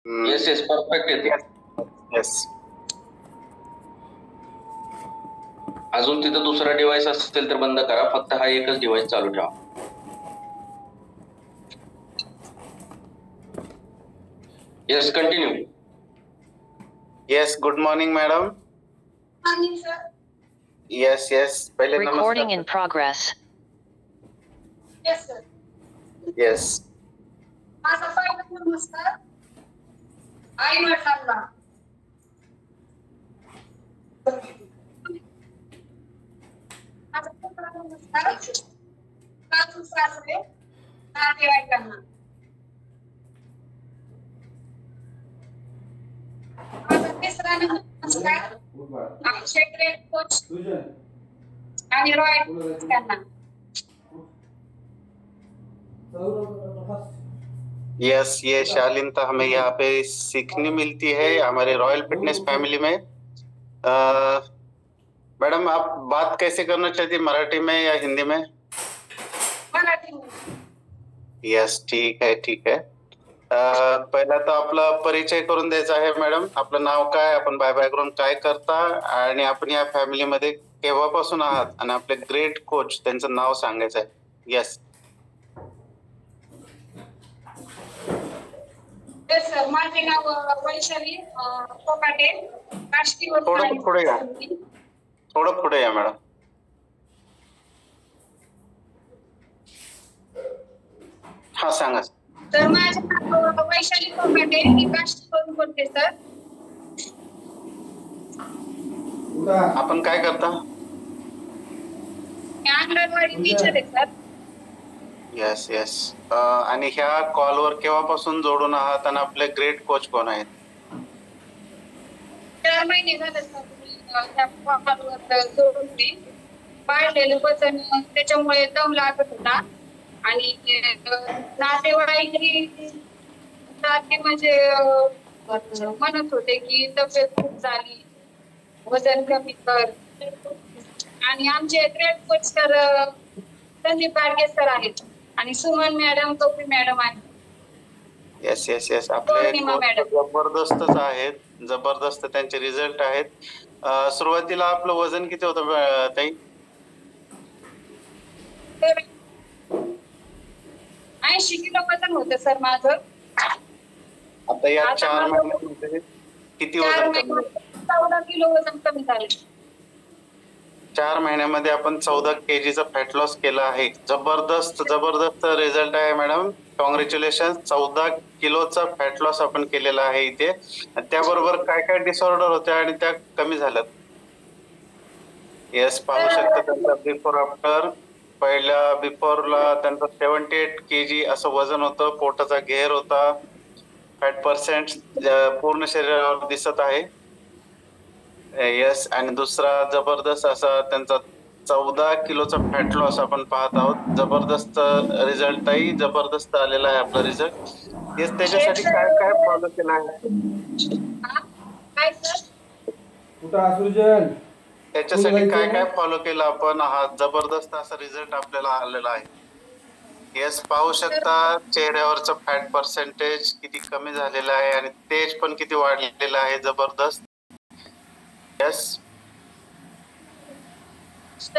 Yes yes perfect येते. Yes. अजून तिथं दुसरा डिव्हाइस असेल तर बंद करा, फक्त हा एकच डिव्हाइस चालू ठेवा. Yes continue. Yes, good morning madam. Morning sir. Yes yes, पहिले Recording in नमस्कार. progress. Yes sir. येस. माझा पहिला नमस्कार आई वडिलांना. माझा दुसरा नमस्कार सासू सासरे नातेवाईकांना. माझा तिसरा नमस्कार आमचे ग्रेट कोच आणि रॉयल त्यांना. यस, ये शालीनता हमें यहाँ पे सीखने मिलती है हमारे रॉयल फिटनेस फैमिली में. मैडम आप बात कैसे करना चाहती, मराठी में या हिंदी में? मराठी. यस, ठीक है ठीक है. पहिला तर आपला परिचय करून द्यायचा आहे मॅडम. आपलं नाव काय, आपण बॅकग्राऊंड काय करता आणि आपण या फॅमिलीमध्ये केव्हापासून आहात आणि आपले ग्रेट कोच त्यांचं नाव सांगायचं आहे. यस. येस सर, माझे नाव वैशाली कोकाटे, काष्टीवर. थोडं पुढे या, थोडं पुढे या मॅडम. हा सांगा. तर माझे नाव वैशाली कोकाटे, मी काष्टीवरून बोलते सर. आपण काय करता? मी अंगणवाडी टीचर आहे सर. Yes yes. आणि ह्या कॉलवर केव्हापासून जोडून आहात आणि आपले ग्रेट कोच कोण आहेत? 4 महिने झाले सर मी त्या कॉलवर जोडून मी वाढलेलं वजन त्याच्यामुळे दम लागत होता आणि नातेवाईक म्हणजे म्हणत होते की तब्येत खूप झाली, वजन कमी कर. आणि आमचे great coach sir Sandeep Gadge sir आहेत आणि सुमन मॅडम, कौपी मॅडम आहेत. येस येस येस, आपले जबरदस्तच आहेत, जबरदस्त त्यांचे रिझल्ट आहेत. सुरुवातीला आपलं वजन किती होतं ताई? 80 किलो वजन होतं सर माझं. आता या 4 महिन्यामध्ये किती वजन कमी? 14 किलो वजन कमी झाले. 4 महिन्यामध्ये आपण 14 kg फॅट लॉस केला आहे. जबरदस्त जबरदस्त रिझल्ट आहे मॅडम. कॉंग्रॅच्युलेशन. 14 किलोचा फॅट लॉस आपण केलेला आहे इथे. त्याबरोबर काय काय डिसऑर्डर होते आणि त्या कमी झाल्यात? येस, पाहू शकता त्यांचा बिफोर आफ्टर. पहिल्या बिफोरला त्यांचं 78 kg असं वजन होतं, पोटाचा घेर होता, फॅट पर्सेंट पूर्ण शरीरावर दिसत आहे. येस, आणि दुसरा जबरदस्त असा त्यांचा 14 किलोचा फॅट लॉस आपण पाहत आहोत. जबरदस्त रिझल्ट आहे, जबरदस्त आलेला आहे आपला रिझल्ट. येस, त्याच्यासाठी काय काय फॉलो केलं आहे? त्याच्यासाठी काय काय फॉलो केलं आपण? हा जबरदस्त असा रिझल्ट आपल्याला आलेला आहे. येस, पाहू शकता चेहऱ्यावरचं फॅट पर्सेंटेज किती कमी झालेलं आहे आणि तेज पण किती वाढलेलं आहे. जबरदस्त. येस,